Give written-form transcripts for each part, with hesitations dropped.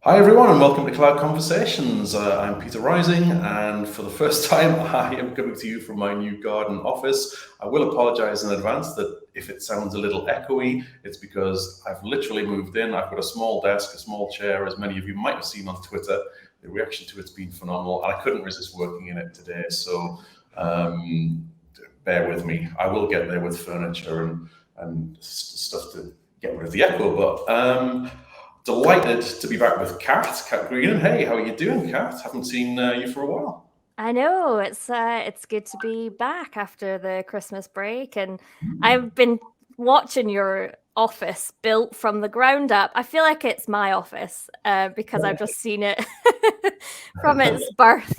Hi everyone and welcome to Cloud Conversations. I'm Peter Rising and for the first time I am coming to you from my new garden office. I will apologise in advance that if it sounds a little echoey, it's because I've literally moved in. I've got a small desk, a small chair, as many of you might have seen on Twitter. The reaction to it's been phenomenal and I couldn't resist working in it today. So bear with me. I will get there with furniture and stuff to get rid of the echo, but delighted to be back with Kat Greenan. Hey, how are you doing, Kat? Haven't seen you for a while. I know it's good to be back after the Christmas break, and I've been watching your office built from the ground up. I feel like it's my office because I've just seen it from its birth.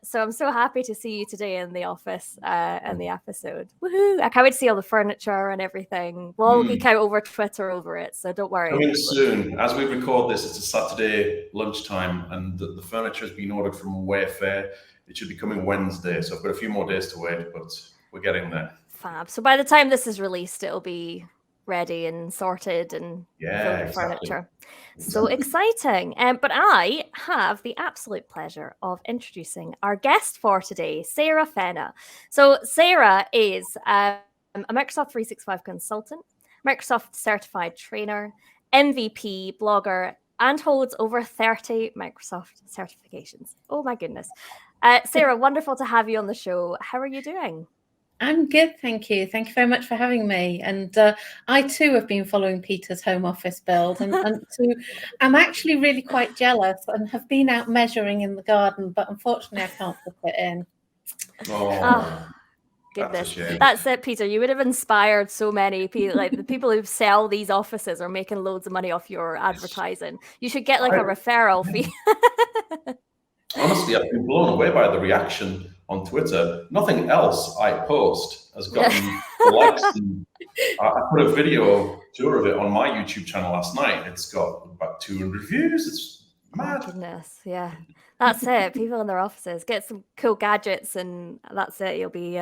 So I'm so happy to see you today in the office and the episode. Woohoo! I can't wait to see all the furniture and everything. We'll all geek out over Twitter over it, so don't worry. Coming soon. As we record this, it's a Saturday lunchtime, and the furniture has been ordered from Wayfair. It should be coming Wednesday, so I've got a few more days to wait, but we're getting there. Fab. So by the time this is released, it'll be ready and sorted and filled with furniture. So exciting. But I have the absolute pleasure of introducing our guest for today, Sara Fennah. So Sara is a Microsoft 365 consultant, Microsoft certified trainer, MVP blogger, and holds over 30 Microsoft certifications. Oh my goodness. Sara, wonderful to have you on the show. How are you doing? I'm good, thank you. Thank you very much for having me. And I too have been following Peter's home office build, and I'm actually really quite jealous and have been out measuring in the garden, but unfortunately I can't put it in. Oh goodness, that's it, Peter. You would have inspired so many people. Like the people who sell these offices are making loads of money off your advertising. You should get like a referral fee. Honestly, I've been blown away by the reaction on Twitter. Nothing else I post has gotten the likes. I put a video tour of it on my YouTube channel last night. It's got about 200 views. It's mad. Oh, goodness, yeah. That's it. People in their offices get some cool gadgets, and that's it. You'll be,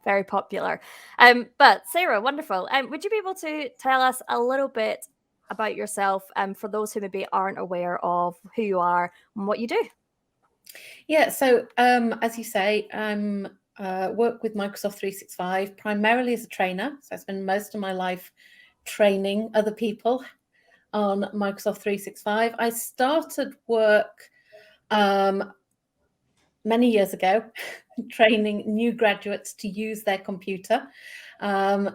very popular. But Sara, wonderful. Would you be able to tell us a little bit about yourself, for those who maybe aren't aware of who you are and what you do? Yeah, so as you say, I'm work with Microsoft 365 primarily as a trainer. So I spend most of my life training other people on Microsoft 365. I started work many years ago training new graduates to use their computer,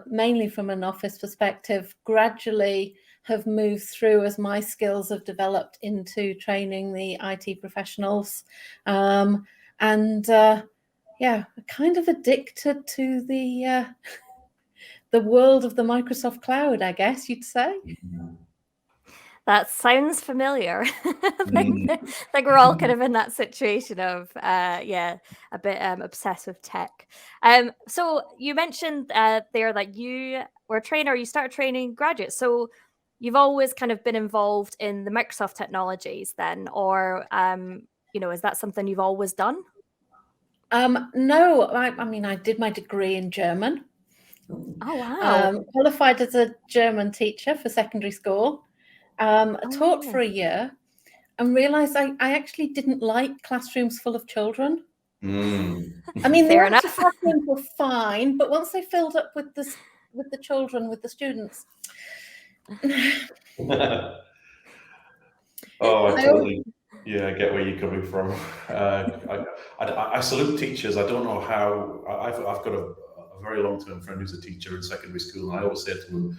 mainly from an office perspective. Gradually have moved through as my skills have developed into training the IT professionals, and kind of addicted to the world of the Microsoft cloud, I guess you'd say. That sounds familiar. Like we're all kind of in that situation of, a bit obsessed with tech. So you mentioned there that you were a trainer, you started training graduates. So you've always kind of been involved in the Microsoft technologies then, or, is that something you've always done? No, I mean, I did my degree in German. Oh, wow. Qualified as a German teacher for secondary school. Taught for a year and realized I actually didn't like classrooms full of children. I mean, the actual classrooms were fine, but once they filled up with the children, with the students. I get where you're coming from. I salute teachers. I don't know how. I've got a very long-term friend who's a teacher in secondary school, and I always say to him,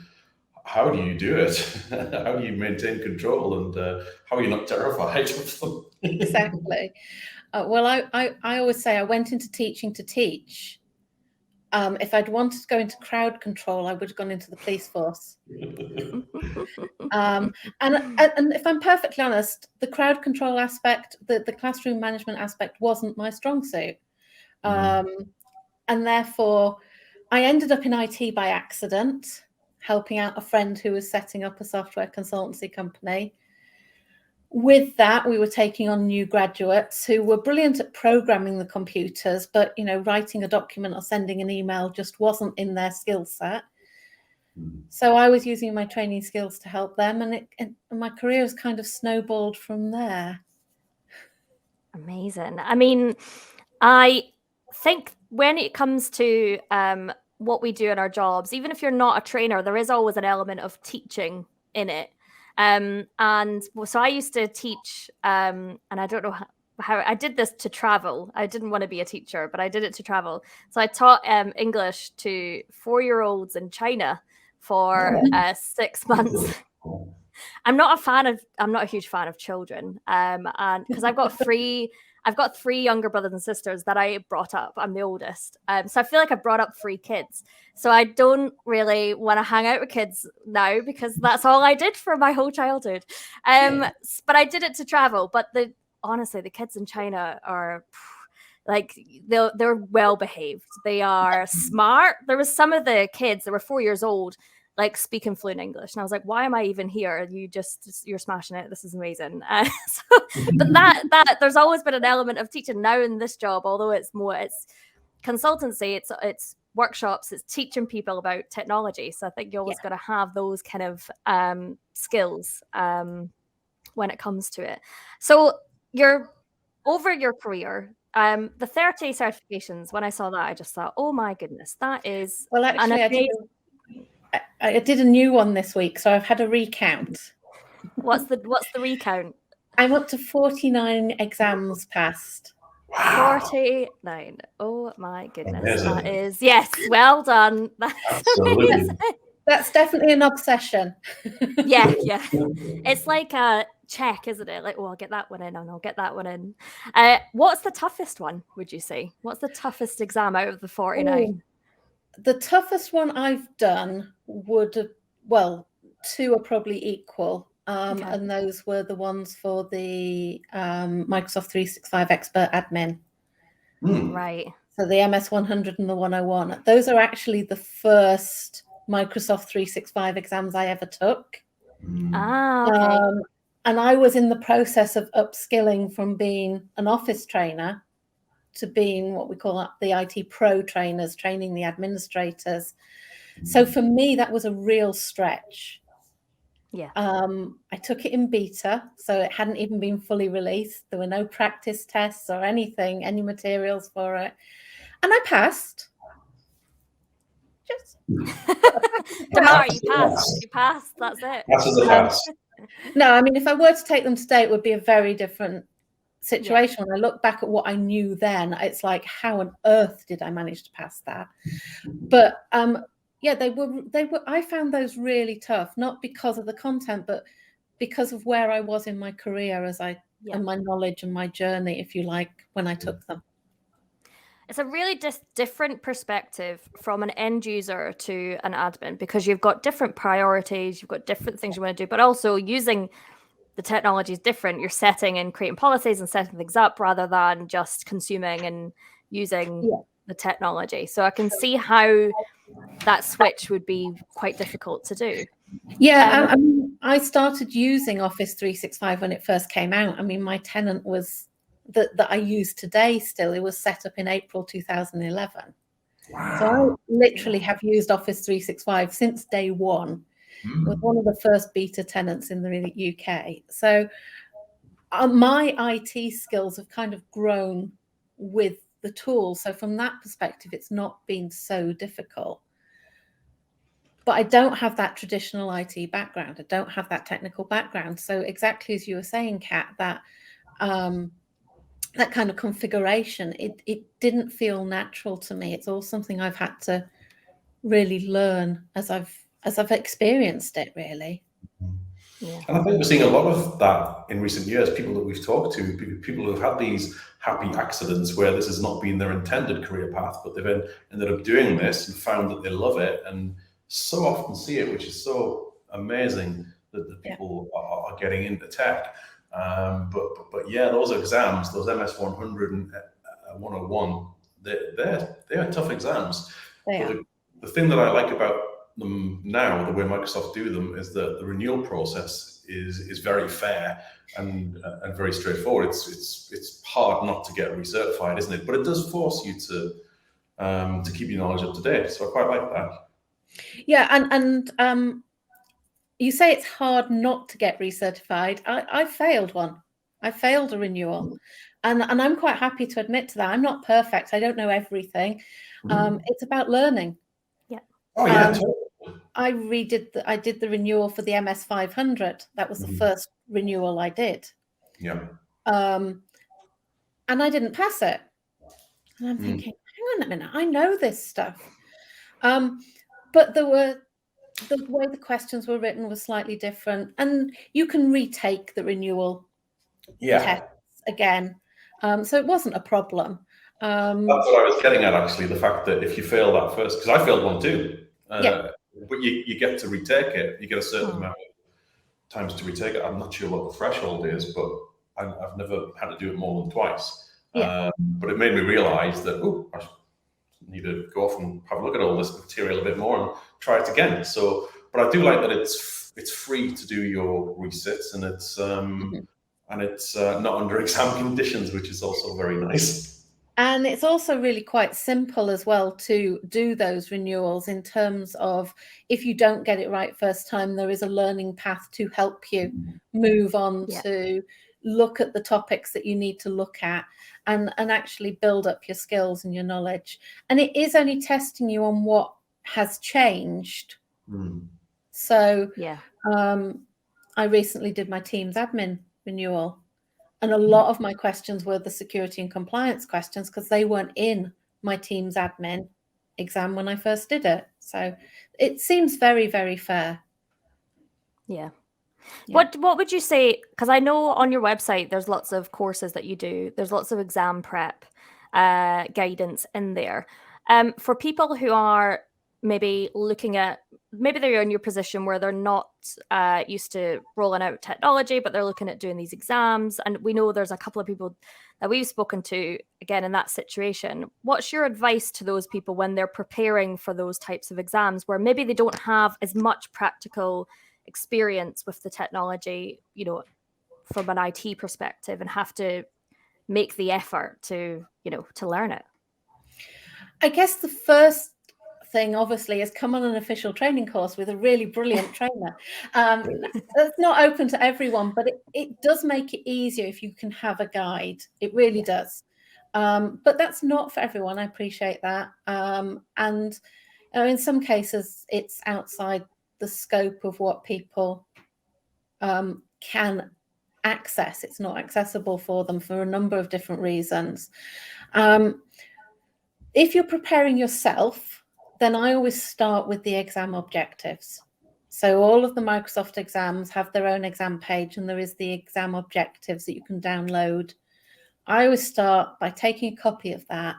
how do you do it? How do you maintain control, and how are you not terrified of them? Exactly. Well, I always say I went into teaching to teach. If I'd wanted to go into crowd control, I would have gone into the police force. And if I'm perfectly honest, the crowd control aspect, the classroom management aspect wasn't my strong suit. And therefore, I ended up in IT by accident, helping out a friend who was setting up a software consultancy company. With that, we were taking on new graduates who were brilliant at programming the computers, but writing a document or sending an email just wasn't in their skill set. So I was using my training skills to help them, and my career has kind of snowballed from there. Amazing. I mean, I think when it comes to what we do in our jobs, even if you're not a trainer, there is always an element of teaching in it. And so I used to teach, and I don't know how I did this to travel. I didn't want to be a teacher, but I did it to travel. So I taught English to 4-year-olds in China for 6 months. I'm not a huge fan of children, and because I've got three younger brothers and sisters that I brought up. I'm the oldest, so I feel like I brought up 3 kids. So I don't really want to hang out with kids now because that's all I did for my whole childhood. But I did it to travel. But honestly, the kids in China are like they're well behaved. They are smart. There was some of the kids that were 4 years old, like speaking fluent English, and I was like, "Why am I even here? You're smashing it. This is amazing." But that there's always been an element of teaching now in this job, although it's consultancy, it's workshops, it's teaching people about technology. So I think you always got to have those kind of skills when it comes to it. So you're over your career. The 30 certifications. When I saw that, I just thought, "Oh my goodness, that is." Well, actually, I did a new one this week, so I've had a recount. What's the recount? I'm up to 49 exams passed. 49. Oh my goodness. That is, yes, well done. That's definitely an obsession. Yeah. It's like a check, isn't it? Like, oh, I'll get that one in and I'll get that one in. What's the toughest one, would you say? What's the toughest exam out of the 49? The toughest one I've done two are probably equal. And those were the ones for the Microsoft 365 Expert Admin. Right. So the MS 100 and the 101. Those are actually the first Microsoft 365 exams I ever took. Okay. And I was in the process of upskilling from being an office trainer to being what we call the IT pro trainers, training the administrators. So for me, that was a real stretch. Yeah. I took it in beta, so it hadn't even been fully released. There were no practice tests or anything, any materials for it. And I passed. Tamara, you passed. You passed. That's it. No, I mean, if I were to take them today, it would be a very different situation. When I look back at what I knew then, it's like, how on earth did I manage to pass that? But they were. I found those really tough, not because of the content, but because of where I was in my career and my knowledge and my journey, if you like, when I took them. It's a really different perspective from an end user to an admin, because you've got different priorities, you've got different things you want to do, but also using the technology is different. You're setting and creating policies and setting things up rather than just consuming and using the technology. So I can see how that switch would be quite difficult to do. Yeah, I started using Office 365 when it first came out. I mean, my tenant was that I use today still. It was set up in April 2011. Wow. So I literally have used Office 365 since day one. It was one of the first beta tenants in the UK. So my IT skills have kind of grown with the tool. So from that perspective, it's not been so difficult. But I don't have that traditional IT background. I don't have that technical background. So exactly as you were saying, Kat, that kind of configuration, it didn't feel natural to me. It's all something I've had to really learn as I've experienced it, really. Yeah. And I think we're seeing a lot of that in recent years. People that we've talked to, people who have had these happy accidents where this has not been their intended career path, but they've ended up doing this and found that they love it, and so often see it, which is so amazing that people are getting into tech. But yeah, those exams, those MS 100 and 101, they're tough exams. The thing that I like about them now, the way Microsoft do them, is that the renewal process is very fair and very straightforward. It's hard not to get recertified, isn't it? But it does force you to keep your knowledge up to date. So I quite like that. Yeah, and you say it's hard not to get recertified. I failed one. I failed a renewal, and I'm quite happy to admit to that. I'm not perfect. I don't know everything. It's about learning. Yeah. Oh yeah. Totally. I did the renewal for the MS 500. That was the first renewal I did. Yeah. And I didn't pass it. And I'm thinking, hang on a minute, I know this stuff. But the way the questions were written was slightly different, and you can retake the renewal tests again. So it wasn't a problem. That's what I was getting at, actually, the fact that if you fail that first, because I failed one too, but you get to retake it. You get a certain amount of times to retake it. I'm not sure what the threshold is, but I've never had to do it more than twice. But it made me realize that, I need to go off and have a look at all this material a bit more and try it again. So, but I do like that it's free to do your resits, and it's not under exam conditions, which is also very nice. And it's also really quite simple as well to do those renewals, in terms of if you don't get it right first time, there is a learning path to help you move on to look at the topics that you need to look at and actually build up your skills and your knowledge. And it is only testing you on what has changed. So I recently did my Teams admin renewal. And a lot of my questions were the security and compliance questions, because they weren't in my Teams admin exam when I first did it. So it seems very, very fair. Yeah. What would you say? Because I know on your website there's lots of courses that you do. There's lots of exam prep guidance in there. For people who are maybe they're in your position where they're not used to rolling out technology, but they're looking at doing these exams. And we know there's a couple of people that we've spoken to, again, in that situation. What's your advice to those people when they're preparing for those types of exams, where maybe they don't have as much practical experience with the technology, from an IT perspective, and have to make the effort to learn it? I guess the first thing, obviously, is come on an official training course with a really brilliant trainer. That's not open to everyone, but it does make it easier if you can have a guide. It really does. But that's not for everyone. I appreciate that. And in some cases, it's outside the scope of what people can access. It's not accessible for them for a number of different reasons. If you're preparing yourself, then I always start with the exam objectives. So all of the Microsoft exams have their own exam page, and there is the exam objectives that you can download. I always start by taking a copy of that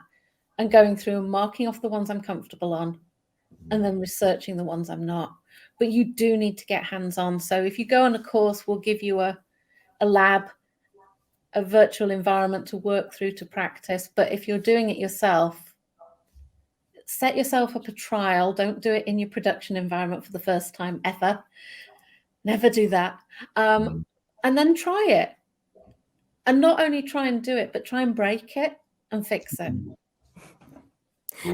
and going through and marking off the ones I'm comfortable on, and then researching the ones I'm not. But you do need to get hands-on. So if you go on a course, we'll give you a lab, a virtual environment to work through, to practice. But if you're doing it yourself, set yourself up a trial. Don't do it in your production environment for the first time ever. Never do that. And then try it. And not only try and do it, but try and break it and fix it.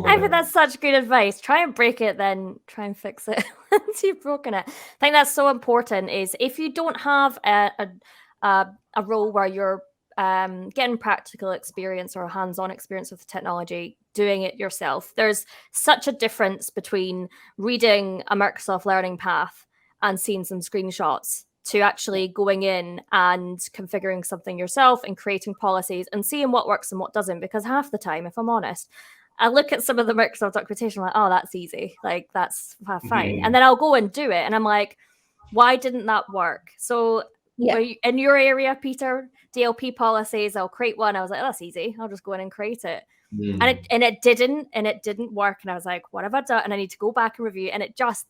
I think that's such good advice. Try and break it, then try and fix it once you've broken it. I think that's so important, is if you don't have a role where you're getting practical experience or hands-on experience with the technology, doing it yourself, there's such a difference between reading a Microsoft Learning Path and seeing some screenshots to actually going in and configuring something yourself and creating policies and seeing what works and what doesn't. Because half the time, if I'm honest, I look at some of the Microsoft documentation, I'm like, oh, that's easy. Like, that's fine. And then I'll go and do it. And I'm like, why didn't that work? So in your area, Peter, DLP policies, I'll create one. I was like, oh, that's easy. I'll just go in and create it. And it didn't work. And I was like, what have I done? And I need to go back and review. And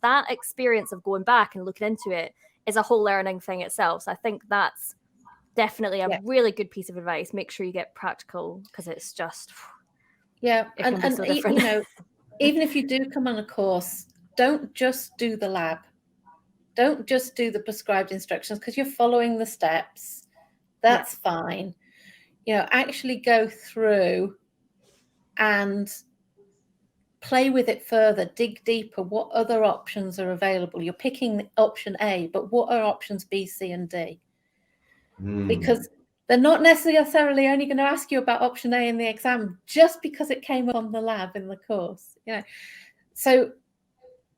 that experience of going back and looking into it is a whole learning thing itself. So I think that's definitely a really good piece of advice. Make sure you get practical, because it's just... and so different. Even if you do come on a course, don't just do the lab. Don't just do the prescribed instructions, because you're following the steps. That's fine. Actually go through and play with it further, dig deeper. What other options are available? You're picking option A, but what are options B, C, and D? Because they're not necessarily only going to ask you about option A in the exam just because it came up on the lab in the course. So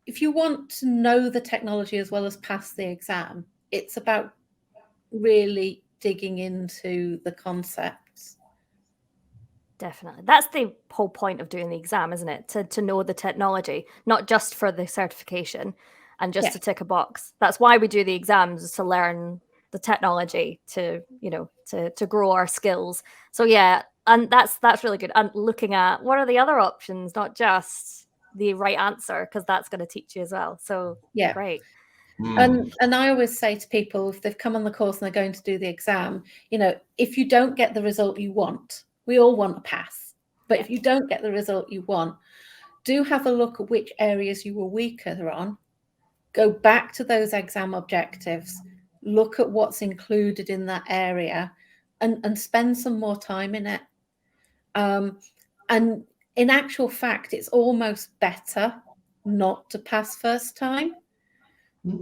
if you want to know the technology as well as pass the exam, it's about really digging into the concepts. Definitely. That's the whole point of doing the exam, isn't it? To know the technology, not just for the certification and just to tick a box. That's why we do the exams, is to learn the technology, to grow our skills. So yeah, and that's really good. And looking at what are the other options, not just the right answer, because that's going to teach you as well. So yeah, great. And I always say to people, if they've come on the course and they're going to do the exam, if you don't get the result you want, we all want a pass, but if you don't get the result you want, do have a look at which areas you were weaker on, go back to those exam objectives, look at what's included in that area, and spend some more time in it. And in actual fact, it's almost better not to pass first time,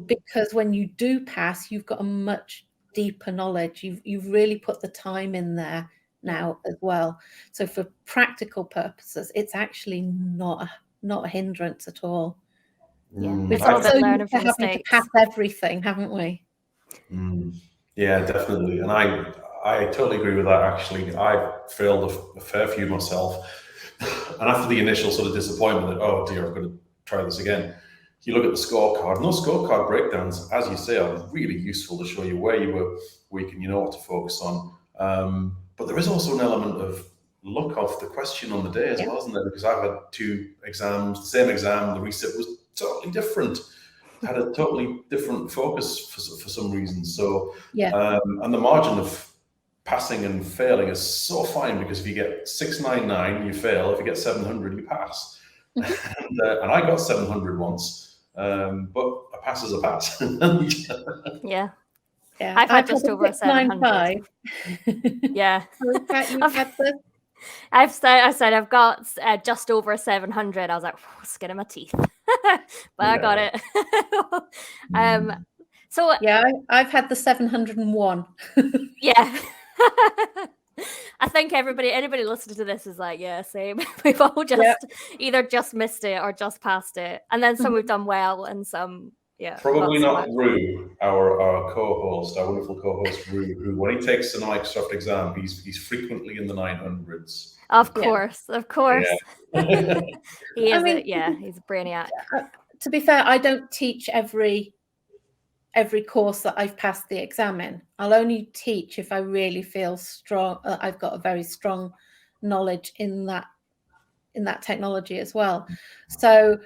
because when you do pass, you've got a much deeper knowledge. You've really put the time in there now as well. So for practical purposes, it's actually not a hindrance at all. We've all been learning from mistakes. To pass everything, haven't we? Yeah, definitely. And I totally agree with that. Actually, I failed a fair few myself, and after the initial sort of disappointment that, oh dear, I've got to try this again, you look at the scorecard, and those scorecard breakdowns, as you say, are really useful to show you where you were weak and you know what to focus on. But there is also an element of luck of the question on the day as well, isn't there? Because I've had two exams, the same exam, the reset was totally different. Had a totally different focus for some reason. So, and the margin of passing and failing is so fine, because if you get 699, you fail. If you get 700, you pass. And I got 700 once, but a pass is a pass. Yeah. I've had just over 700. Yeah. I said I've got just over 700. I was like, skin in my teeth. But I got it. So yeah, I've had the 701. Yeah. I think anybody listening to this is like, yeah, same. We've all just either just missed it or just passed it, and then some we've done well, and some probably not Rue, our co-host, our wonderful co-host Rue, who when he takes the Microsoft exam, he's frequently in the 900s. Of course. He is. He's a brainiac. To be fair, I don't teach every course that I've passed the exam in. I'll only teach if I really feel strong. I've got a very strong knowledge in that technology as well. So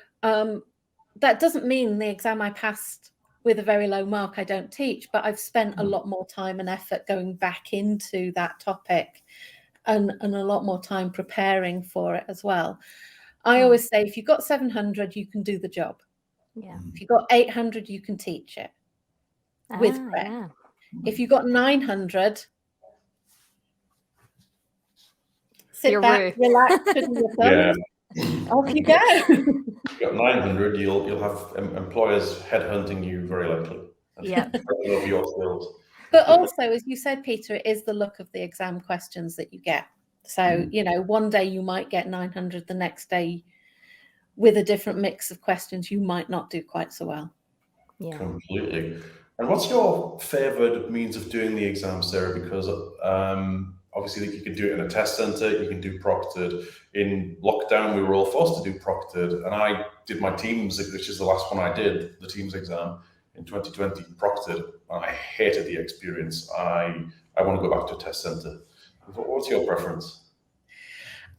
that doesn't mean the exam I passed with a very low mark I don't teach, but I've spent a lot more time and effort going back into that topic, and a lot more time preparing for it as well. I always say, if you've got 700, you can do the job. Yeah. If you've got 800, you can teach it with prep. Yeah. If you've got 900, sit back, relax, off you go. If you've got 900, you'll have employers headhunting you very likely. Yeah. Over your skills. But also, as you said, Peter, it is the look of the exam questions that you get. So, one day you might get 900, the next day with a different mix of questions, you might not do quite so well. Yeah. Completely. And what's your favoured means of doing the exam, Sarah? Because obviously you can do it in a test centre, you can do proctored. In lockdown, we were all forced to do proctored. And I did my Teams, which is the last one I did, the Teams exam in 2020, proctored. And I hated the experience. I want to go back to a test centre. What's your preference?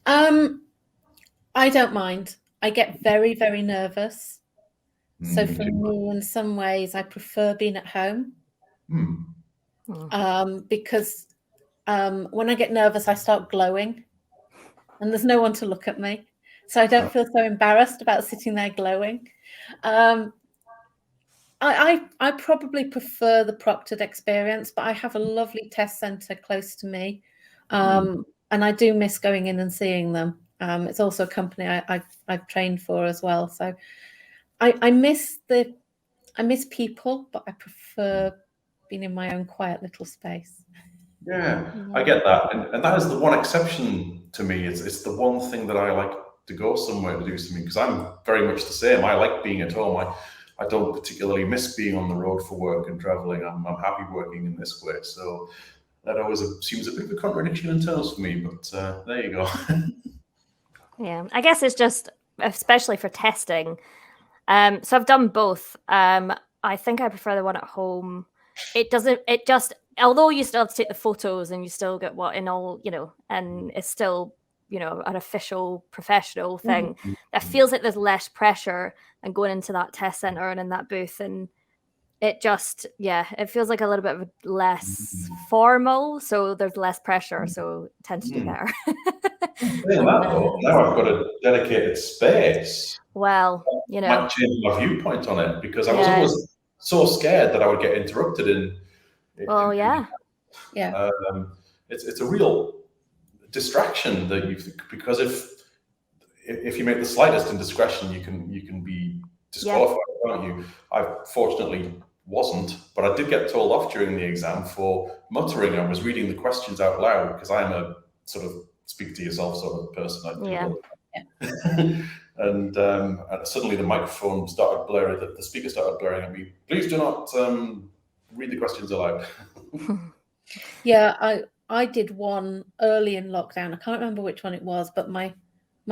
I don't mind. I get very, very nervous. So for me, in some ways, I prefer being at home. Because when I get nervous, I start glowing, and there's no one to look at me. So I don't feel so embarrassed about sitting there glowing. I probably prefer the proctored experience, but I have a lovely test centre close to me. And I do miss going in and seeing them. It's also a company I've trained for as well. So I miss people, but I prefer being in my own quiet little space. Yeah, I get that, and that is the one exception to me. It's the one thing that I like to go somewhere to do something, because I'm very much the same. I like being at home. I don't particularly miss being on the road for work and traveling. I'm happy working in this way. So that always seems a bit of a contradiction in terms for me, but there you go. Yeah, I guess it's just, especially for testing. So I've done both. I think I prefer the one at home. Although you still have to take the photos and you still get and it's still, an official professional thing, that feels like there's less pressure than going into that test center and in that booth. And it feels like a little bit of less formal. So there's less pressure. So it tends to do better. Saying that though, now I've got a dedicated space. Well, might change my viewpoint on it, because I was always so scared that I would get interrupted it's a real distraction because if you make the slightest indiscretion, you can be disqualified, can't you? I fortunately wasn't, but I did get told off during the exam for muttering. I was reading the questions out loud because I'm a sort of speak to yourself sort of person. And suddenly the microphone started blaring, the speaker started blaring at me, "Please do not read the questions aloud." Yeah, I did one early in lockdown. I can't remember which one it was, but my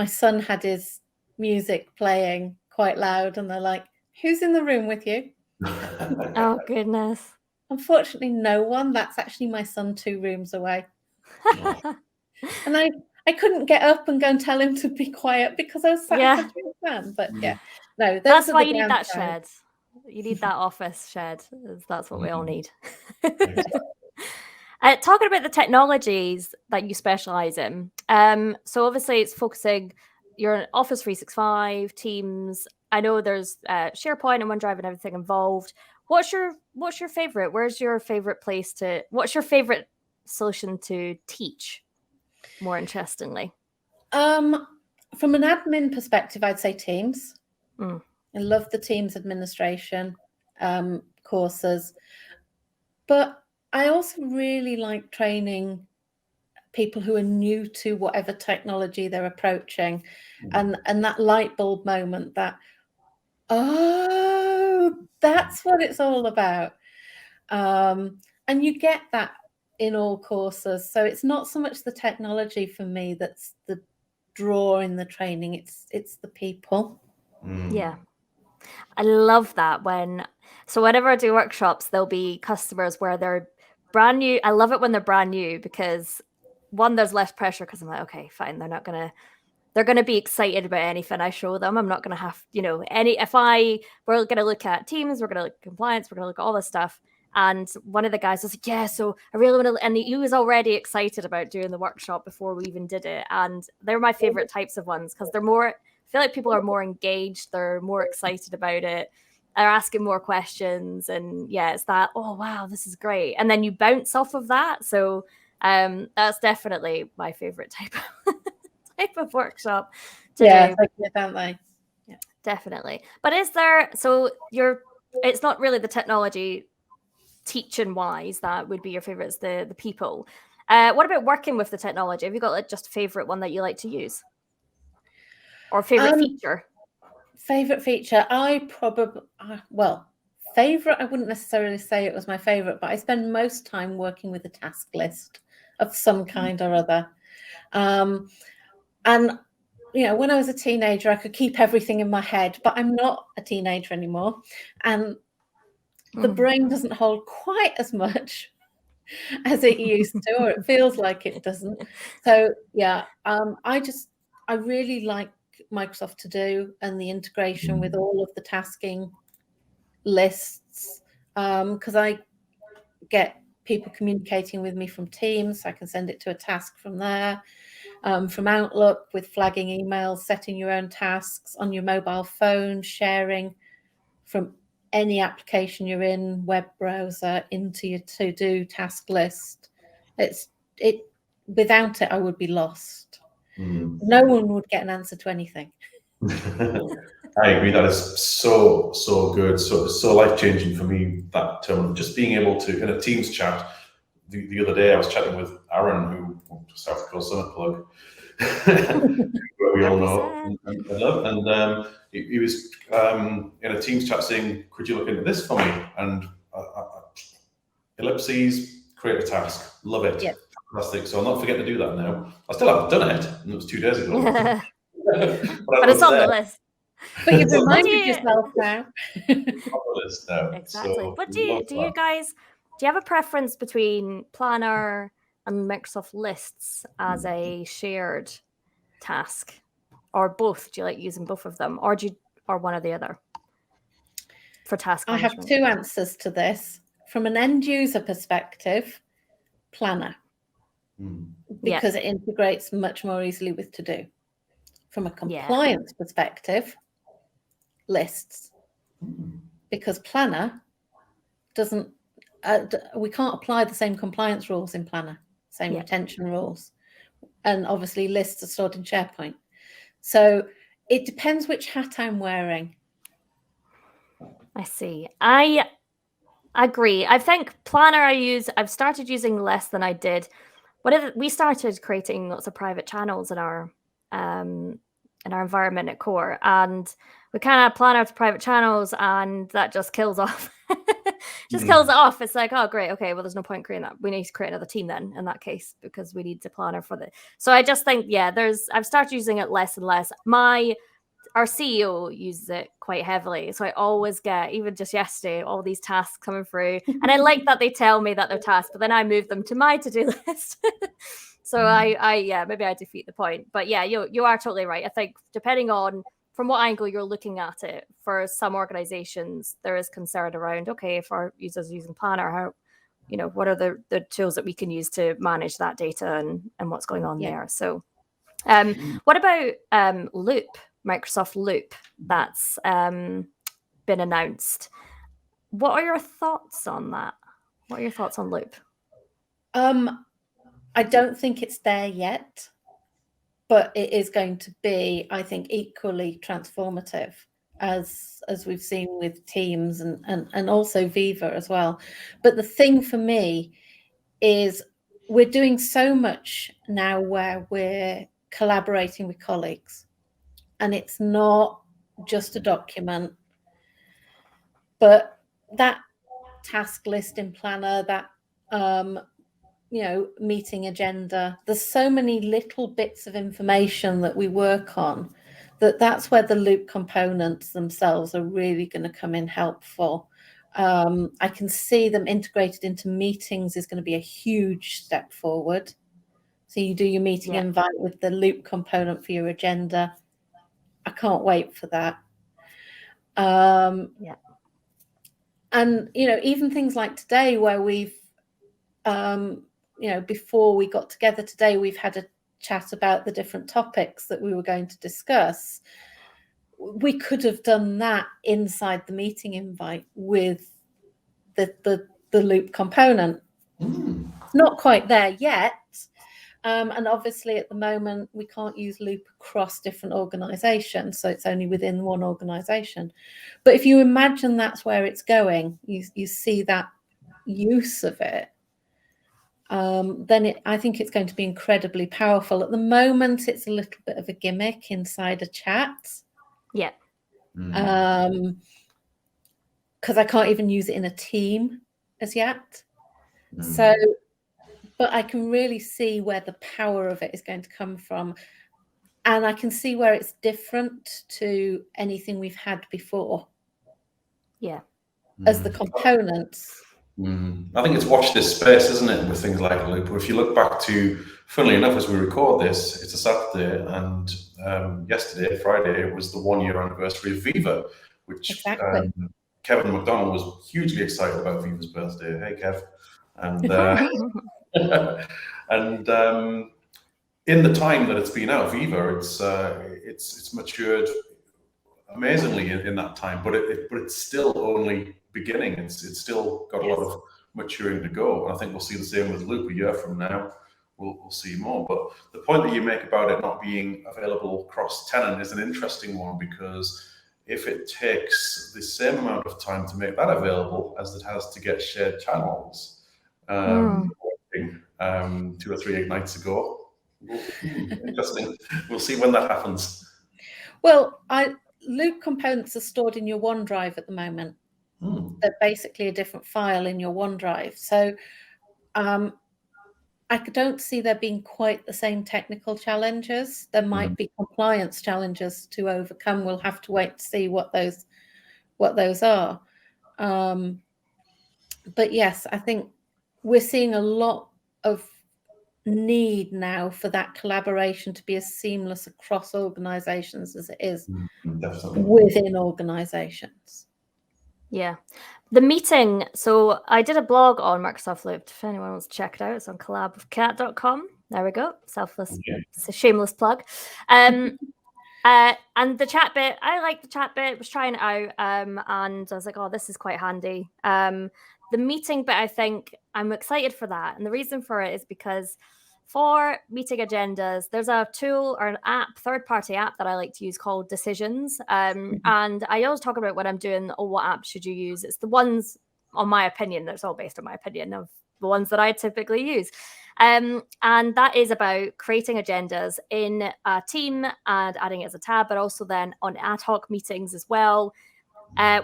son had his music playing quite loud, and they're like, "Who's in the room with you?" Oh, goodness. Unfortunately, no one. That's actually my son 2 rooms away. And I couldn't get up and go and tell him to be quiet because I was sat in such a fan. But no, that's why you need that shed. You need that office shed. That's what we all need. Talking about the technologies that you specialize in. So obviously it's focusing, you're in Office 365, Teams. I know there's SharePoint and OneDrive and everything involved. What's your favorite? What's your favorite solution to teach? More interestingly, from an admin perspective, I'd say Teams. I love the Teams administration courses, but I also really like training people who are new to whatever technology they're approaching, and that light bulb moment that, oh, that's what it's all about. And you get that in all courses. So it's not so much the technology for me that's the draw in the training. It's the people. Yeah. I love that whenever I do workshops, there'll be customers where they're brand new. I love it when they're brand new because one, there's less pressure because I'm like, okay, fine. They're going to be excited about anything I show them. I'm not going to have, we're going to look at Teams, we're going to look at compliance, we're going to look at all this stuff. And one of the guys was like, yeah, so I really want to, and he was already excited about doing the workshop before we even did it. And they're my favorite types of ones because I feel like people are more engaged. They're more excited about it. They're asking more questions. And it's that, oh, wow, this is great. And then you bounce off of that. So that's definitely my favorite type of workshop to do. Don't they? Yeah, definitely. But it's not really the technology teaching wise that would be your favorite. It's the people. What about working with the technology? Have you got just a favorite one that you like to use, or favorite feature? Favorite feature, favorite, I wouldn't necessarily say it was my favorite, but I spend most time working with a task list of some kind or other. And when I was a teenager, I could keep everything in my head, but I'm not a teenager anymore, and the brain doesn't hold quite as much as it used to, or it feels like it doesn't. So I really like Microsoft To Do and the integration with all of the tasking lists, because I get people communicating with me from Teams. I can send it to a task from there, from Outlook with flagging emails, setting your own tasks on your mobile phone, sharing from any application you're in, web browser, into your to-do task list. Without it, I would be lost. no one would get an answer to anything. I agree. That is so good, so life-changing for me, that term. Just being able to, in a Teams chat, the other day I was chatting with Aaron, who just have to call Summit plug, where we all know and love, and he was in a Teams chat saying, "Could you look into this for me?" And ellipses, create a task, love it, fantastic. So I'll not forget to do that now. I still haven't done it, and it was 2 days ago. but it's on the list. But you've reminded yourself now. Exactly. So but do you guys, do you have a preference between Planner and Microsoft Lists as a shared task, or both? Do you like using both of them, or one or the other for task management? I have two answers to this. From an end user perspective, Planner, because it integrates much more easily with To Do. From a compliance perspective, Lists, because Planner doesn't, we can't apply the same compliance rules in Planner, same retention rules, and obviously Lists are stored in SharePoint. So it depends which hat I'm wearing. I see. I agree. I think Planner I've started using less than I did. We started creating lots of private channels in our environment at Core, and we kind of plan out private channels, and that just kills off. Kills it off. It's like, oh great, okay, well there's no point creating that. We need to create another team then in that case, because we need to planner for the. So I just think I've started using it less and less. Our CEO uses it quite heavily, so I always get, even just yesterday, all these tasks coming through, and I like that they tell me that they're tasks, but then I move them to my to-do list. So maybe I defeat the point, but you are totally right. I think depending on from what angle you're looking at it, for some organizations there is concern around, okay, if our users are using Planner, how, what are the tools that we can use to manage that data and what's going on there. So what about Loop? Microsoft Loop that's been announced. What are your thoughts on that? What are your thoughts on Loop? I don't think it's there yet, but it is going to be, I think, equally transformative as we've seen with Teams and also Viva as well. But the thing for me is we're doing so much now where we're collaborating with colleagues. And it's not just a document, but that task list in Planner, that meeting agenda. There's so many little bits of information that we work on that's where the Loop components themselves are really going to come in helpful. I can see them integrated into meetings is going to be a huge step forward. So you do your meeting invite with the Loop component for your agenda. I can't wait for that. And, even things like today where we've, before we got together today, we've had a chat about the different topics that we were going to discuss. We could have done that inside the meeting invite with the Loop component. Not quite there yet. And obviously at the moment we can't use Loop across different organizations, so it's only within one organization. But if you imagine that's where it's going, you see that use of it, then I think it's going to be incredibly powerful. At the moment it's a little bit of a gimmick inside a chat. Because I can't even use it in a team as yet. So but I can really see where the power of it is going to come from. And I can see where it's different to anything we've had before. As the components. I think it's watch this space, isn't it, with things like Loop. If you look back to, funnily enough, as we record this, it's a Saturday, and yesterday, Friday, it was the 1-year anniversary of Viva, which Kevin McDonald was hugely excited about Viva's birthday. Hey, Kev. And in the time that it's been out, Viva, it's matured amazingly in that time, but it's still only beginning. It's still got a lot of maturing to go. And I think we'll see the same with Loop a year from now. we'll see more. But the point that you make about it not being available cross-tenant is an interesting one, because if it takes the same amount of time to make that available as it has to get shared channels, 2 or 3 ignites ago, interesting. We'll see when that happens. Well, loop components are stored in your OneDrive at the moment. They're basically a different file in your OneDrive. So I don't see there being quite the same technical challenges. There might be compliance challenges to overcome. We'll have to wait to see what those are. But yes, I think we're seeing a lot of need now for that collaboration to be as seamless across organizations as it is within organizations. Yeah. The meeting. So I did a blog on Microsoft Loop. If anyone wants to check it out, it's on collabwithcat.com. There we go. It's a shameless plug. And the chat bit, I like the chat bit, was trying it out. And I was like, oh, this is quite handy. The meeting bit, I think I'm excited for that. And the reason for it is because for meeting agendas, there's a tool or an app, third-party app that I like to use called Decisions. And I always talk about when I'm doing, what app should you use? It's the ones, on my opinion, that's all based on my opinion of the ones that I typically use. And that is about creating agendas in a team and adding it as a tab, but also then on ad hoc meetings as well,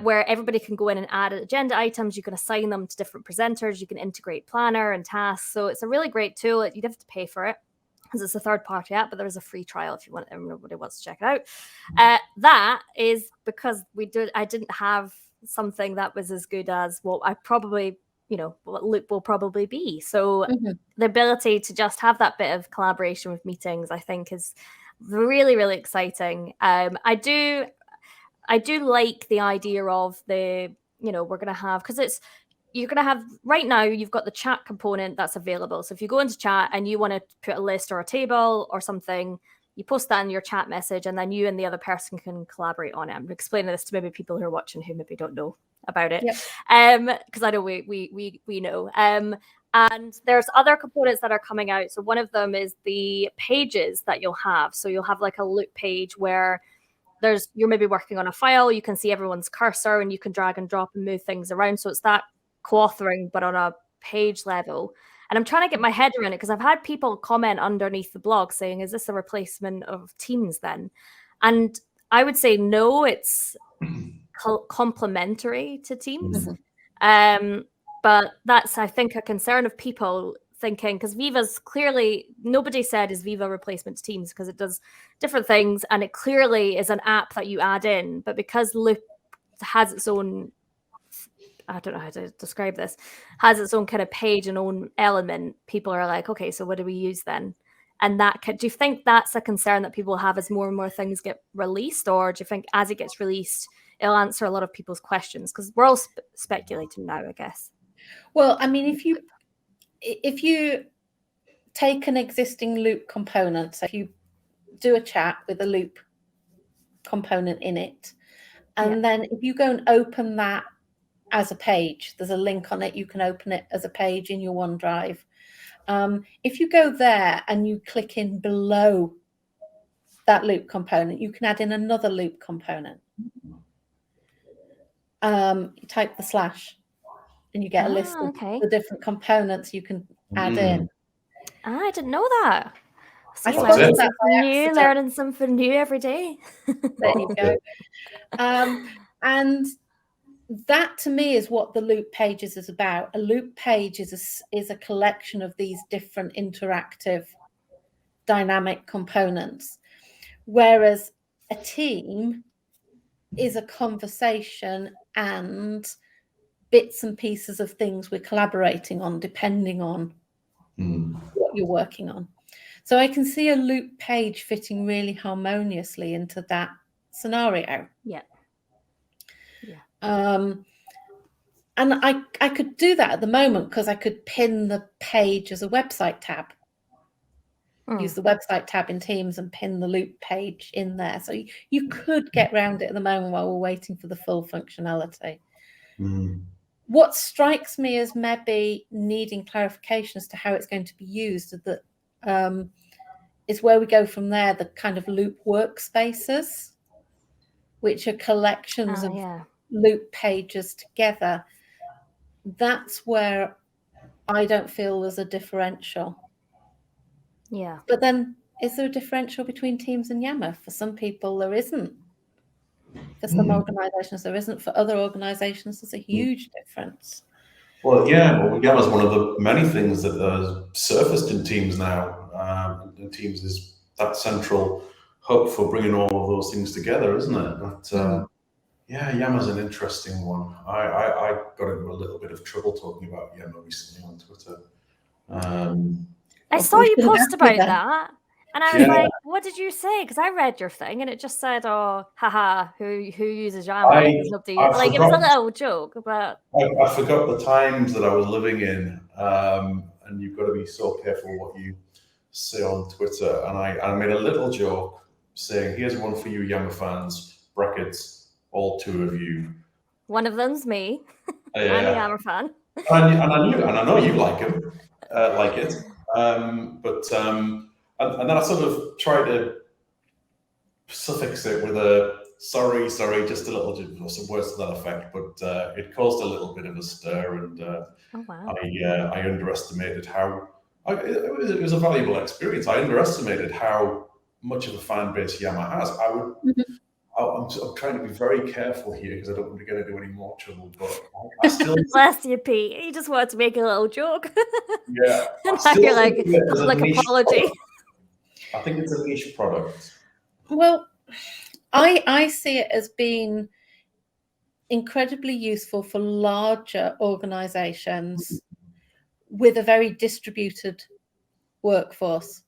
where everybody can go in and add agenda items. You can assign them to different presenters. You can integrate planner and tasks. So it's a really great tool. You'd have to pay for it because it's a third-party app, but there is a free trial if you want. Everybody wants to check it out. That is because I didn't have something that was as good as what I probably, what Loop will probably be. So the ability to just have that bit of collaboration with meetings, I think, is really, really exciting. I do like the idea of we're going to have, because you're going to have, right now, you've got the chat component that's available. So if you go into chat and you want to put a list or a table or something, you post that in your chat message, and then you and the other person can collaborate on it. I'm explaining this to maybe people who are watching who maybe don't know about it. Because I know we know. And there's other components that are coming out. So one of them is the pages that you'll have. So you'll have like a Loop page where you're maybe working on a file, you can see everyone's cursor and you can drag and drop and move things around. So it's that co-authoring, but on a page level. And I'm trying to get my head around it because I've had people comment underneath the blog saying, is this a replacement of Teams then? And I would say no, it's complementary to Teams. But that's, I think, a concern of people thinking, because Viva's clearly, nobody said is Viva replacement to Teams, because it does different things and it clearly is an app that you add in. But because Loop has its own, I don't know how to describe this, has its own kind of page and own element, people are like, okay, so what do we use then? And do you think that's a concern that people have as more and more things get released? Or do you think as it gets released, it'll answer a lot of people's questions? Because we're all speculating now, I guess. Well, I mean, if you take an existing Loop component, so if you do a chat with a Loop component in it, and then if you go and open that as a page, there's a link on it, you can open it as a page in your OneDrive. If you go there and you click in below that Loop component, you can add in another Loop component. You type the / and you get a list of the different components you can add in. I didn't know that. I suppose that's learning something new every day. There you go. And that to me is what the Loop pages is about. A Loop page is a collection of these different interactive dynamic components, whereas a team is a conversation and bits and pieces of things we're collaborating on depending on what you're working on. So I can see a Loop page fitting really harmoniously into that scenario. And I could do that at the moment because I could pin the page as a website tab. Use the website tab in Teams and pin the Loop page in there. So you could get around it at the moment while we're waiting for the full functionality. What strikes me as maybe needing clarification as to how it's going to be used is that is where we go from there, the kind of loop workspaces, which are collections of loop pages together. That's where I don't feel there's a differential. Yeah. But then, is there a differential between Teams and Yammer? For some people, there isn't. For some organizations, there isn't. For other organizations, there's a huge difference. Well, Yammer is one of the many things that are surfaced in Teams now. And Teams is that central hub for bringing all of those things together, isn't it? But Yammer's an interesting one. I got into a little bit of trouble talking about Yammer recently on Twitter. I saw you post about that, and I was like, "What did you say?" Because I read your thing, and it just said, "Oh, haha, who uses Yammer?" It was a little joke, but I forgot the times that I was living in, and you've got to be so careful what you say on Twitter. And I made a little joke saying, "Here's one for you Yammer fans, brackets, all two of you." One of them's me. I'm a Yammer fan, and I know you like him, like it. And then I sort of tried to suffix it with a sorry, just a little, some words to that effect, but it caused a little bit of a stir, and I underestimated how it was a valuable experience. I underestimated how much of a fan base Yammer has. I'm trying to be very careful here because I don't want to get into any more trouble. But I still bless you, Pete. You just wanted to make a little joke. Yeah, and now you're like apology. I think it's a niche product. Well, I see it as being incredibly useful for larger organizations with a very distributed workforce,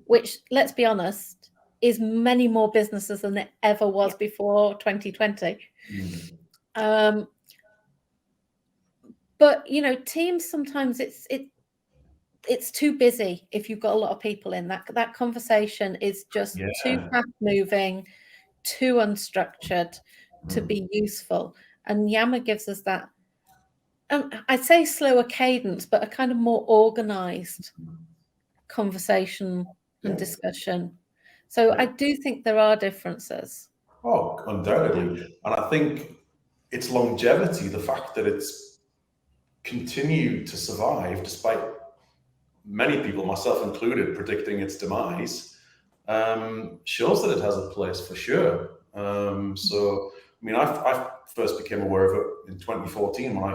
which, let's be honest, is many more businesses than it ever was before 2020. But Teams, sometimes it's too busy if you've got a lot of people in. That conversation is just too fast moving, too unstructured to be useful. And Yammer gives us that, I'd say slower cadence, but a kind of more organized conversation and discussion. So I do think there are differences. Oh, undoubtedly. And I think its longevity, the fact that it's continued to survive despite many people, myself included, predicting its demise, shows that it has a place for sure. So, I mean, I first became aware of it in 2014 when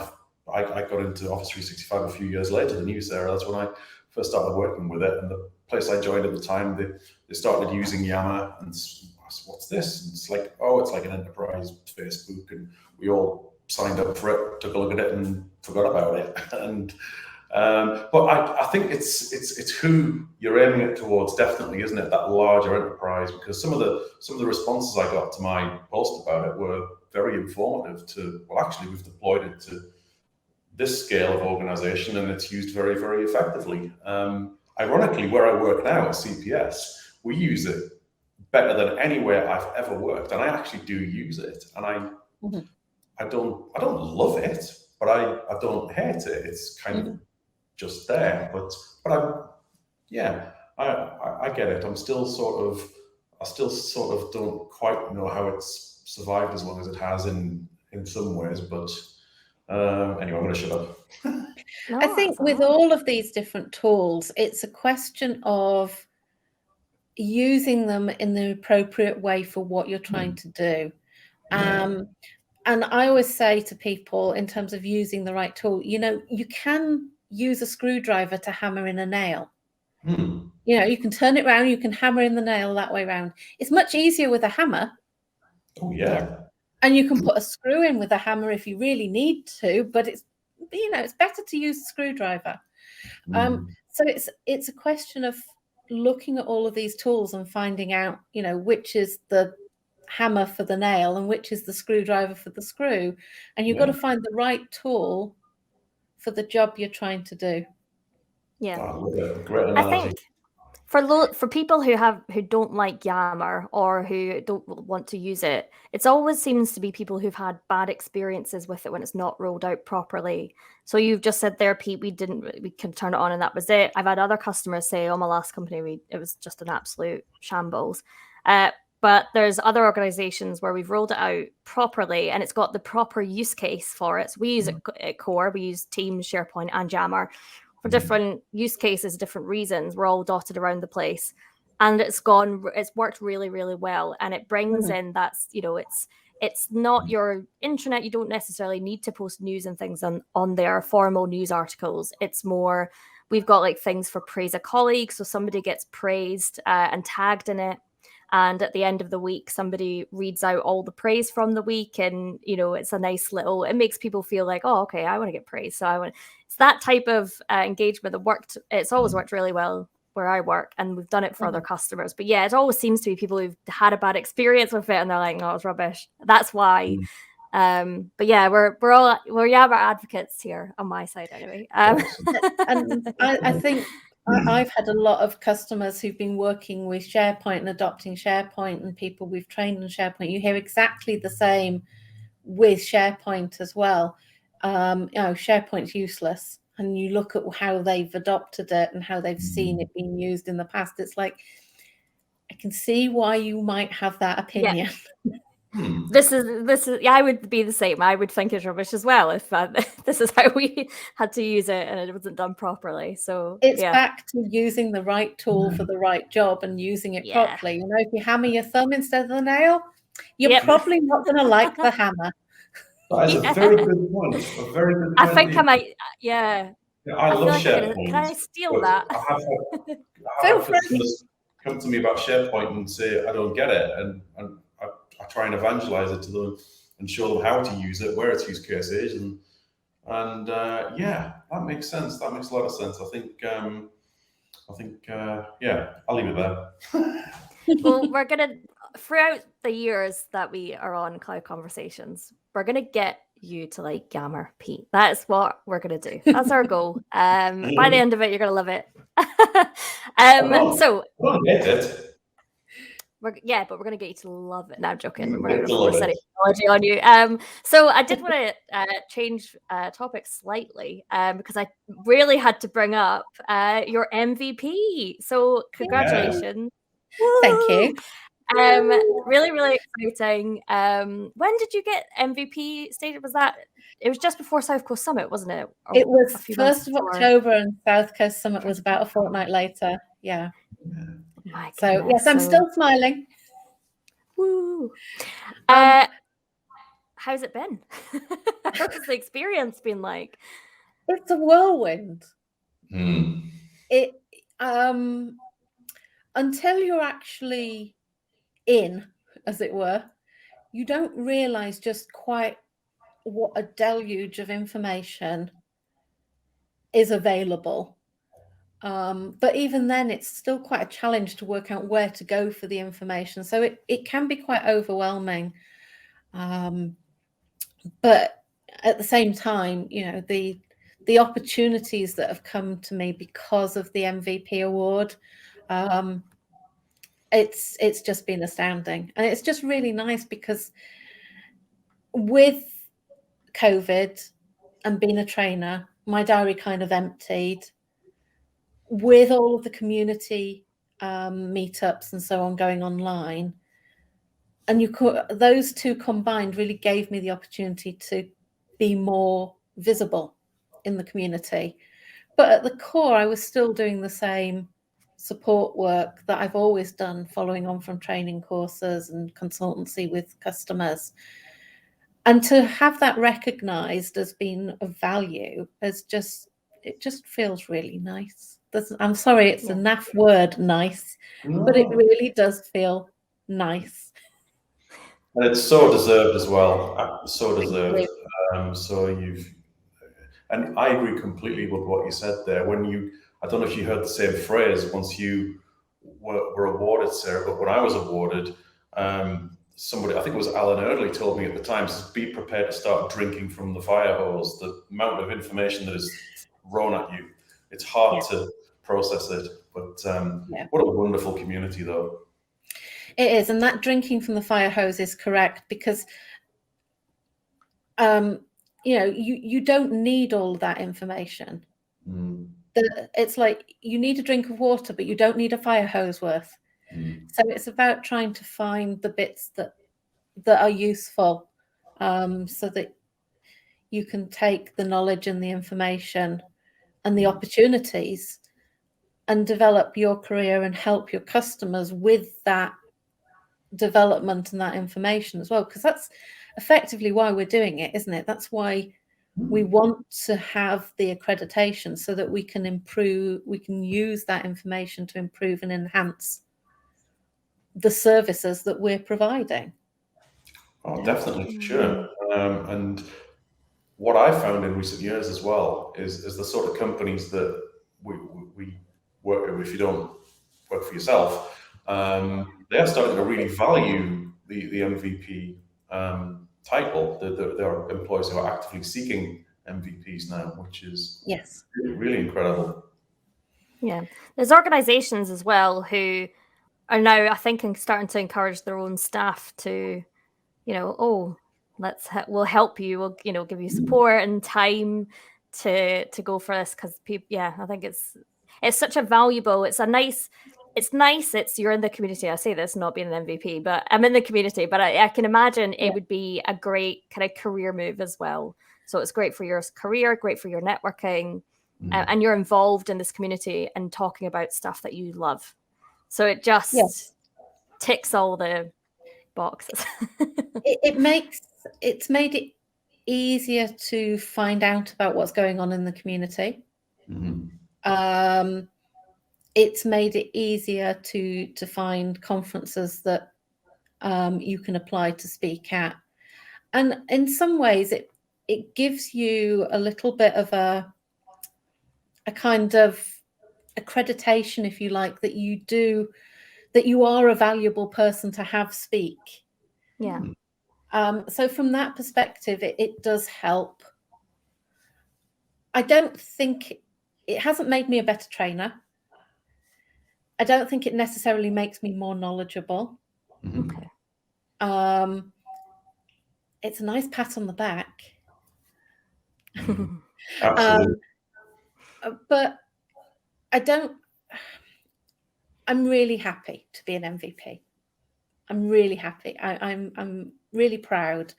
I got into Office 365 a few years later than you, Sarah. That's when I first started working with it. And the place I joined at the time, they started using Yammer, and I said, "What's this?" And it's like, "Oh, it's like an enterprise Facebook," and we all signed up for it, took a look at it, and forgot about it. And but I think it's who you're aiming it towards, definitely, isn't it? That larger enterprise, because some of the responses I got to my post about it were very informative. Well, actually, we've deployed it to this scale of organization, and it's used very, very effectively. Ironically, where I work now at CPS, we use it better than anywhere I've ever worked, and I actually do use it. And I don't love it, but I don't hate it. It's kind of just there. But I get it. I still sort of don't quite know how it's survived as long as it has in some ways. But anyway, I'm going to shut up. I think with all of these different tools, it's a question of using them in the appropriate way for what you're trying to do. And I always say to people, in terms of using the right tool, you can use a screwdriver to hammer in a nail. You can turn it around, you can hammer in the nail that way around. It's much easier with a hammer. Oh, yeah. And you can put a screw in with a hammer if you really need to, but it's better to use a screwdriver. So it's a question of looking at all of these tools and finding out, which is the hammer for the nail and which is the screwdriver for the screw. And you've got to find the right tool for the job you're trying to do. Yeah. Great analogy. For people who don't like Yammer or who don't want to use it, it always seems to be people who've had bad experiences with it when it's not rolled out properly. So you've just said there, Pete, we can turn it on and that was it. I've had other customers say, "Oh, my last company, it was just an absolute shambles." But there's other organizations where we've rolled it out properly and it's got the proper use case for it. So we use it at Core, we use Teams, SharePoint, and Yammer. For different use cases, different reasons, we're all dotted around the place, and it's worked really, really well, and it brings in it's not your intranet. You don't necessarily need to post news and things on there, formal news articles. It's more, we've got like things for praise a colleague, so somebody gets praised and tagged in it, and at the end of the week somebody reads out all the praise from the week, and it's a nice little, it makes people feel like, oh, okay, I want to get praised, so it's that type of engagement that worked. It's always worked really well where I work, and we've done it for other customers. But yeah, it always seems to be people who've had a bad experience with it and they're like, no, it's rubbish. That's why. But yeah, we're Yammer advocates here on my side anyway. And I think I've had a lot of customers who've been working with SharePoint and adopting SharePoint, and people we've trained on SharePoint. You hear exactly the same with SharePoint as well. SharePoint's useless, and you look at how they've adopted it and how they've seen it being used in the past. It's like, I can see why you might have that opinion. Yeah. This is I would be the same. I would think it's rubbish as well if this is how we had to use it and it wasn't done properly. So it's back to using the right tool for the right job and using it properly. If you hammer your thumb instead of the nail, you're probably not going to like the hammer. That is a very good point. A very good point. I think I might. Yeah. I love like SharePoint. Can I steal that? I have customers come to me about SharePoint and say, I don't get it. And I try and evangelize it to them and show them how to use it, where its use case is. And that makes sense. That makes a lot of sense. I think I'll leave it there. Well, we're going to, throughout the years that we are on Cloud Conversations, we're going to get you to like Yammer, Pete. That's what we're going to do. That's our goal. By the end of it, you're going to love it. So I get it. But we're going to get you to love it. No, I'm joking. We're going to force any technology on you. So I did want to change topics slightly because I really had to bring up your MVP. So congratulations. Yeah. Thank you. Really, really exciting. When did you get MVP stated? It was just before South Coast Summit, wasn't it? Or it was 1st of October, and South Coast Summit was about a fortnight later. Yeah. So yes, I'm still smiling. Woo! How's it been? How's the experience been like? It's a whirlwind. It until you're actually in, as it were, you don't realize just quite what a deluge of information is available. But even then, it's still quite a challenge to work out where to go for the information. So it can be quite overwhelming. But at the same time, the opportunities that have come to me because of the MVP award, it's just been astounding. And it's just really nice because with COVID and being a trainer, my diary kind of emptied. With all of the community meetups and so on going online, and those two combined really gave me the opportunity to be more visible in the community. But at the core, I was still doing the same support work that I've always done, following on from training courses and consultancy with customers. And to have that recognized as being of value it just feels really nice. I'm sorry, it's a naff word, nice, but it really does feel nice. And it's so deserved as well. So deserved. And I agree completely with what you said there. I don't know if you heard the same phrase once you were awarded, Sarah, but when I was awarded, somebody, I think it was Alan Eardley, told me at the time, says, be prepared to start drinking from the fire hose. The amount of information that is thrown at you, it's hard to process it. But what a wonderful community, though. It is, and that drinking from the fire hose is correct, because you don't need all of that information. It's like you need a drink of water, but you don't need a fire hose worth. So it's about trying to find the bits that are useful, so that you can take the knowledge and the information and the opportunities and develop your career and help your customers with that development and that information as well, because that's effectively why we're doing it, isn't it? That's why we want to have the accreditation, so that we can use that information to improve and enhance the services that we're providing. Oh, definitely, for sure. And what I've found in recent years as well is the sort of companies that we work with, if you don't work for yourself, they are starting to really value the MVP title. There are employees who are actively seeking MVPs now, which is really incredible. Yeah, there's organizations as well who are now, I think, starting to encourage their own staff to, we'll help you, we'll give you support and time to go for this, because people, I think it's such a valuable, it's nice, you're in the community. I say this not being an MVP, but I'm in the community, but I can imagine it would be a great kind of career move as well. So it's great for your career, great for your networking, and you're involved in this community and talking about stuff that you love. So it just ticks all the boxes. It's made it easier to find out about what's going on in the community. It's made it easier to find conferences that you can apply to speak at, and in some ways it gives you a little bit of a kind of accreditation, if you like, that you are a valuable person to have speak. So from that perspective, it does help. I don't think it hasn't made me a better trainer. I don't think it necessarily makes me more knowledgeable. Okay. It's a nice pat on the back. Absolutely. But I'm really happy to be an MVP. I'm really happy. I'm really proud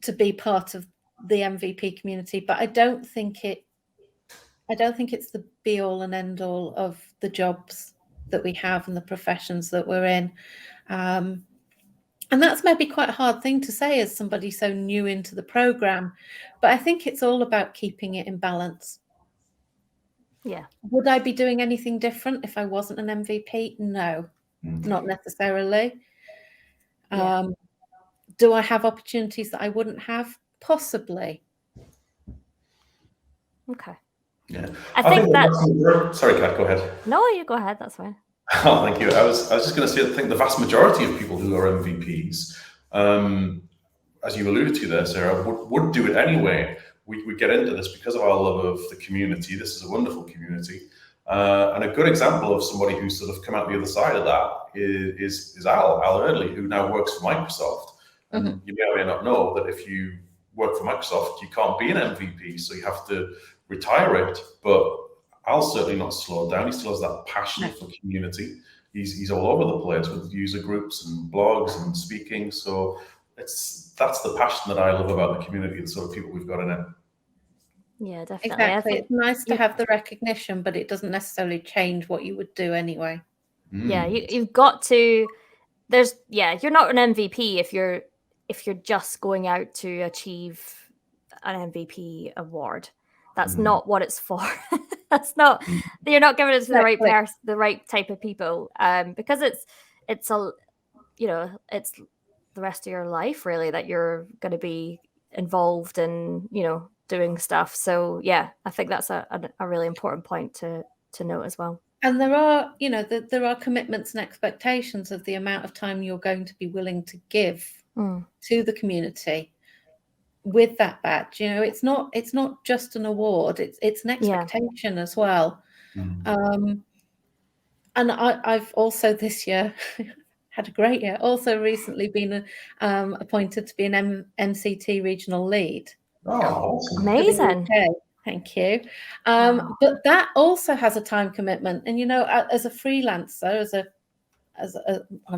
to be part of the MVP community, but I don't think it's the be all and end all of the jobs that we have and the professions that we're in. And that's maybe quite a hard thing to say as somebody so new into the program, but I think it's all about keeping it in balance. Yeah. Would I be doing anything different if I wasn't an MVP? No, not necessarily. Do I have opportunities that I wouldn't have? Possibly. Okay. Yeah. I think that. Sorry, Kat, go ahead. No, you go ahead. That's fine. Oh, thank you. I was just going to say, I think the vast majority of people who are MVPs, as you alluded to there, Sarah, would do it anyway. We get into this because of our love of the community. This is a wonderful community. And a good example of somebody who's sort of come out the other side of that is Al Eardley, who now works for Microsoft. And you may or may not know that if you work for Microsoft, you can't be an MVP, so you have to retire it. But Al's certainly not slowed down. He still has that passion for community. He's all over the place with user groups and blogs and speaking. So that's the passion that I love about the community, the sort of people we've got in it. Yeah, definitely. Exactly. It's nice to have the recognition, but it doesn't necessarily change what you would do anyway. Yeah, you've got to. You're not an MVP if you're just going out to achieve an MVP award. That's not what it's for. That's not. You're not giving it to the right person, the right type of people. Because it's it's the rest of your life really that you're going to be involved in, doing stuff. So yeah, I think that's a really important point to note as well. And there are, there are commitments and expectations of the amount of time you're going to be willing to give to the community with that badge. It's not just an award, it's an expectation as well. I've also this year had a great year. Also recently been appointed to be an MCT regional lead. Oh, awesome. Amazing. Thank you. But that also has a time commitment. And, you know, as a freelancer, I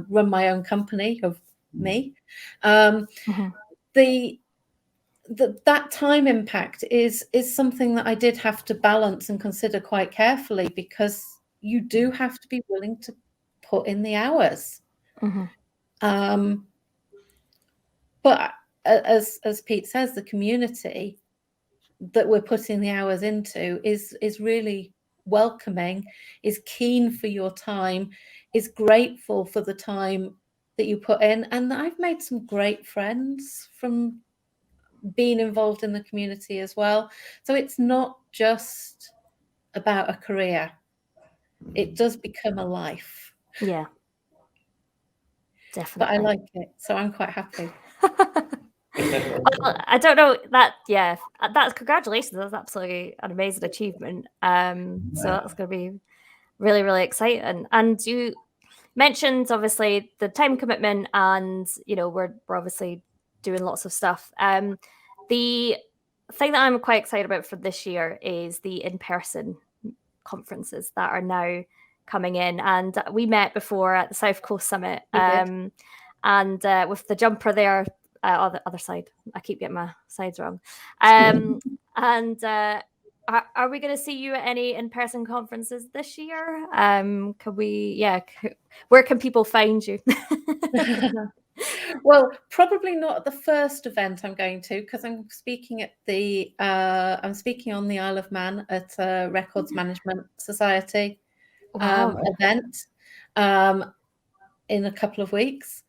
run my own company of me, that time impact is something that I did have to balance and consider quite carefully, because you do have to be willing to put in the hours. But as Pete says, the community that we're putting the hours into is really welcoming, is keen for your time, is grateful for the time that you put in. And I've made some great friends from being involved in the community as well. So it's not just about a career. It does become a life. Yeah. Definitely. But I like it, so I'm quite happy. Well, I don't know that. Yeah, that's congratulations. That's absolutely an amazing achievement. So that's going to be really, really exciting. And you mentioned obviously the time commitment, and you know we're obviously doing lots of stuff. The thing that I'm quite excited about for this year is the in-person conferences that are now coming in, and we met before at the South Coast Summit. And with the jumper there. On the other side, I keep getting my sides wrong. And are we going to see you at any in-person conferences this year? Can we? Yeah. Where can people find you? Well, probably not at the first event I'm going to, because I'm speaking at I'm speaking on the Isle of Man at a Records Management Society event in a couple of weeks.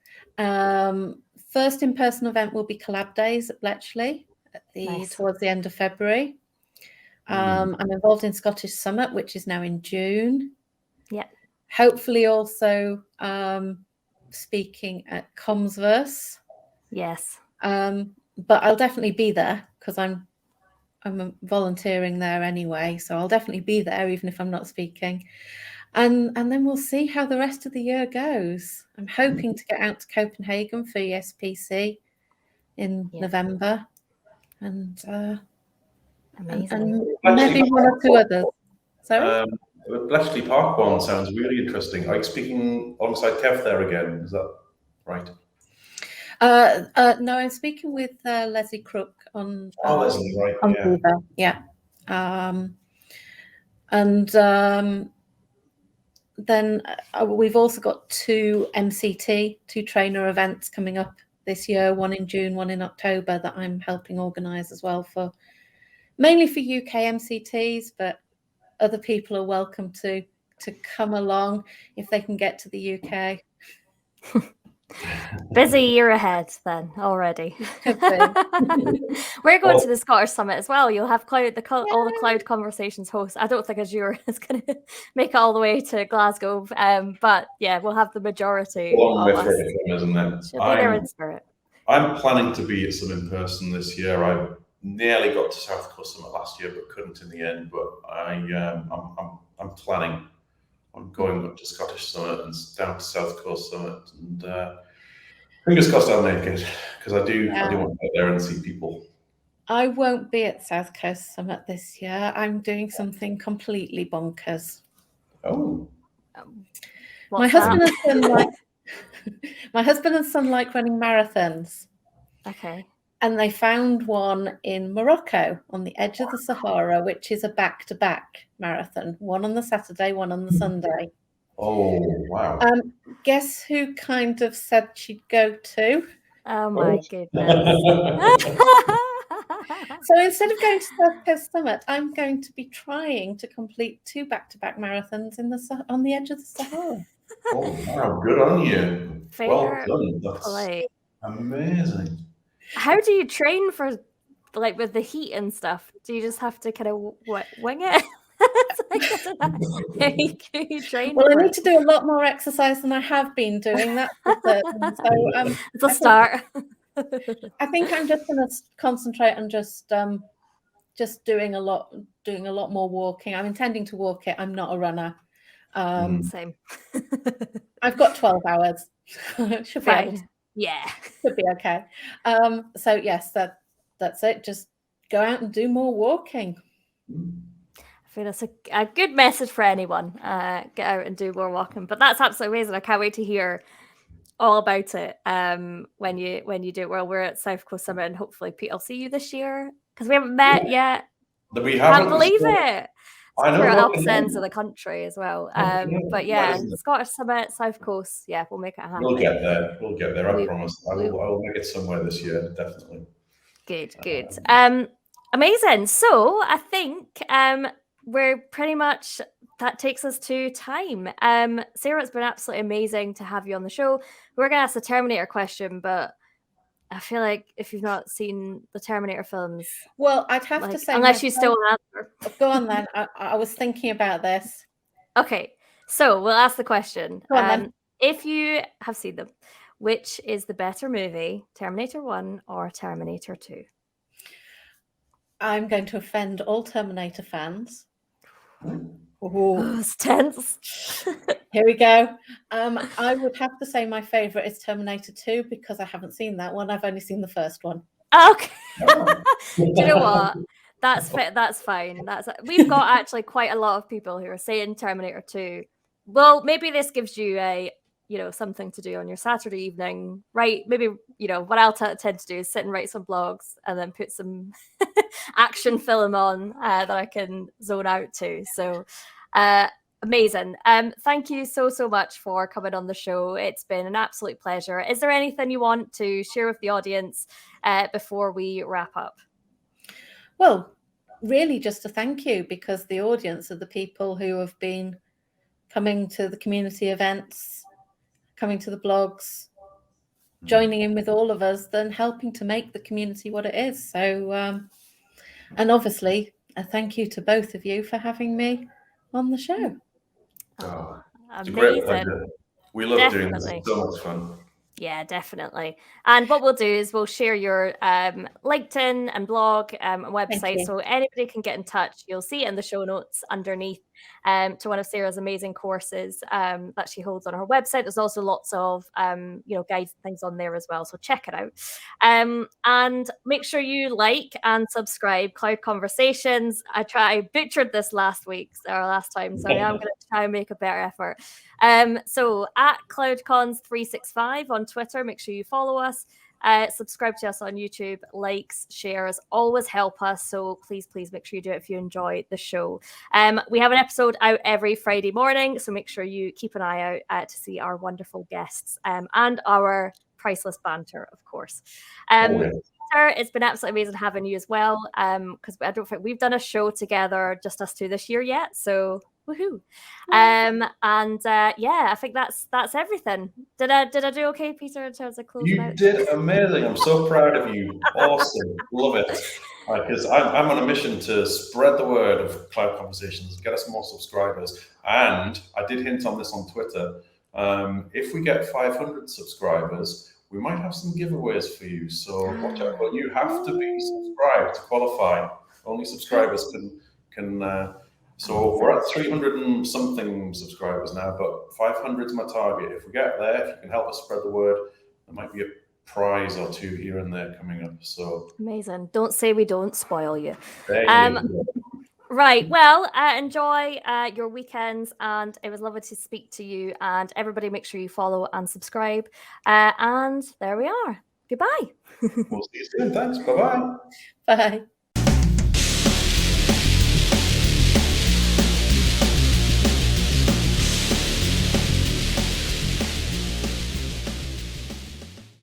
First in-person event will be Collab Days at Bletchley towards the end of February. I'm involved in Scottish Summit, which is now in June. Yeah. Hopefully also speaking at Comsverse. Yes. But I'll definitely be there because I'm volunteering there anyway. So I'll definitely be there even if I'm not speaking. And then we'll see how the rest of the year goes. I'm hoping to get out to Copenhagen for ESPC in November, and maybe one or two others. Sorry? The Bletchley Park one sounds really interesting. Are you speaking alongside Kev there again? Is that right? No, I'm speaking with Leslie Crook on. Leslie, right? On Viva, yeah. Then we've also got two trainer events coming up this year, one in June, one in October, that I'm helping organise as well, mainly for UK MCTs, but other people are welcome to come along if they can get to the UK. Busy year ahead then already. We're going to the Scottish Summit as well. You'll have all the cloud conversations hosts. I don't think Youre is going to make it all the way to Glasgow, but yeah, we'll have the majority. Isn't it? She'll be there in spirit. I'm planning to be at some in person this year. I nearly got to South Coast Summit last year, but couldn't in the end. But I'm planning on going up to Scottish Summit and down to South Coast Summit, and fingers crossed I'll make it, because I do want to get there and see people. I won't be at South Coast Summit this year. I'm doing something completely bonkers. Oh. My husband and son like running marathons. Okay. And they found one in Morocco on the edge of the Sahara, which is a back-to-back marathon, one on the Saturday, one on the Sunday. Oh, wow. Guess who kind of said she'd go to? Oh, my goodness. So instead of going to South Coast Summit, I'm going to be trying to complete two back-to-back marathons on the edge of the Sahara. Oh, wow. Good on you. Fair well done. That's play. Amazing. How do you train for, like, with the heat and stuff? Do you just have to kind of wing it? You train well, I need to do a lot more exercise than I have been doing. That's for certain. So it's a start. I think I'm just going to concentrate on just doing a lot more walking. I'm intending to walk it. I'm not a runner. Same. I've got 12 hours. Should be able to, yeah. Should be okay. So yes, that's it. Just go out and do more walking. I feel that's a good message for anyone. Get out and do more walking. But that's absolutely amazing. I can't wait to hear all about it when you do it. Well, we're at South Coast Summit, and hopefully Pete, I'll see you this year because we haven't met yet. We haven't. Can't believe it. I know. We're at opposite ends of the country as well. But yeah, Scottish Summit, South Coast. Yeah, we'll make it happen. We'll get there. We'll get there. I promise. I will make it somewhere this year, definitely. Good. Amazing. So I think we're pretty much, that takes us to time. Sarah, it's been absolutely amazing to have you on the show. We're going to ask the Terminator question, but I feel like if you've not seen the Terminator films, well, I'd have to say, unless you still answer. Go on then. I was thinking about this. Okay, so we'll ask the question. Go on, then. If you have seen them, which is the better movie, Terminator 1 or Terminator 2? I'm going to offend all Terminator fans. Oh, it's tense. Here we go. I would have to say my favourite is Terminator 2 because I haven't seen that one. I've only seen the first one. Okay. Do you know what? That's fine. We've got actually quite a lot of people who are saying Terminator 2. Well, maybe this gives you a something to do on your Saturday evening, right? Maybe what I'll tend to do is sit and write some blogs and then put some action film on that I can zone out to. So amazing. Thank you so much for coming on the show. It's been an absolute pleasure. Is there anything you want to share with the audience before we wrap up? Well, really just a thank you, because the audience are the people who have been coming to the community events, coming to the blogs, joining in with all of us, then helping to make the community what it is. So, and obviously a thank you to both of you for having me on the show. Oh, it's a great pleasure. We love doing this. It's so much fun. Yeah, definitely. And what we'll do is we'll share your LinkedIn and blog and website, so anybody can get in touch. You'll see it in the show notes underneath to one of Sarah's amazing courses that she holds on her website. There's also lots of guides and things on there as well, so check it out. And make sure you like and subscribe Cloud Conversations. I butchered this last time, so I'm going to try and make a better effort. So at CloudCons365 on Twitter, make sure you follow us. Subscribe to us on YouTube. Likes, shares always help us, so please make sure you do it if you enjoy the show. We have an episode out every Friday morning, so make sure you keep an eye out to see our wonderful guests and our priceless banter, of course. Peter, it's been absolutely amazing having you as well, because I don't think we've done a show together, just us two, this year yet, so woohoo. I think that's everything. Did I do okay, Peter, in terms of closing out? You did amazing. I'm so proud of you. Awesome. Love it. Because I'm on a mission to spread the word of Cloud Conversations, get us more subscribers. And I did hint on this on Twitter. If we get 500 subscribers, we might have some giveaways for you. So watch out. Well, you have to be subscribed to qualify. Only subscribers can so we're at 300 and something subscribers now, but 500 is my target. If we get there, if you can help us spread the word, there might be a prize or two here and there coming up. So amazing. Don't say we don't spoil you. You Right. Well, enjoy your weekends, and it was lovely to speak to you. And everybody, make sure you follow and subscribe. And there we are. Goodbye. We'll see you soon. Thanks. Bye-bye. Bye.